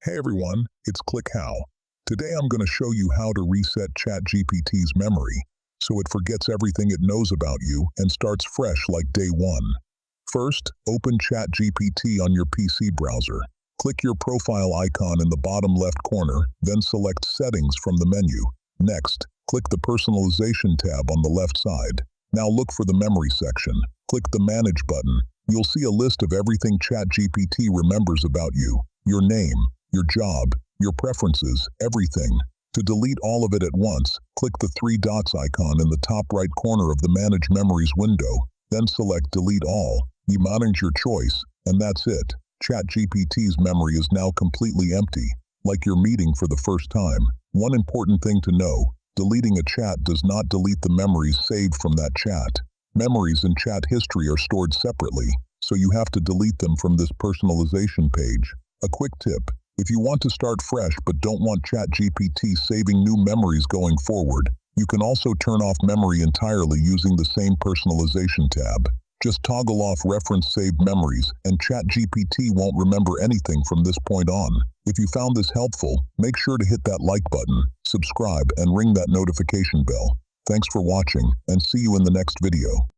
Hey everyone, it's ClickHow. Today I'm going to show you how to reset ChatGPT's memory so it forgets everything it knows about you and starts fresh like day one. First, open ChatGPT on your PC browser. Click your profile icon in the bottom left corner, then select Settings from the menu. Next, click the Personalization tab on the left side. Now look for the Memory section. Click the Manage button. You'll see a list of everything ChatGPT remembers about you: your name, your job, your preferences, everything. To delete all of it at once, click the three dots icon in the top right corner of the Manage Memories window, then select Delete All. You manage your choice, and that's it. ChatGPT's memory is now completely empty, like you're meeting for the first time. One important thing to know: deleting a chat does not delete the memories saved from that chat. Memories in chat history are stored separately, so you have to delete them from this personalization page. A quick tip: if you want to start fresh but don't want ChatGPT saving new memories going forward, you can also turn off memory entirely using the same personalization tab. Just toggle off reference saved memories, and ChatGPT won't remember anything from this point on. If you found this helpful, make sure to hit that like button, subscribe, and ring that notification bell. Thanks for watching, and see you in the next video.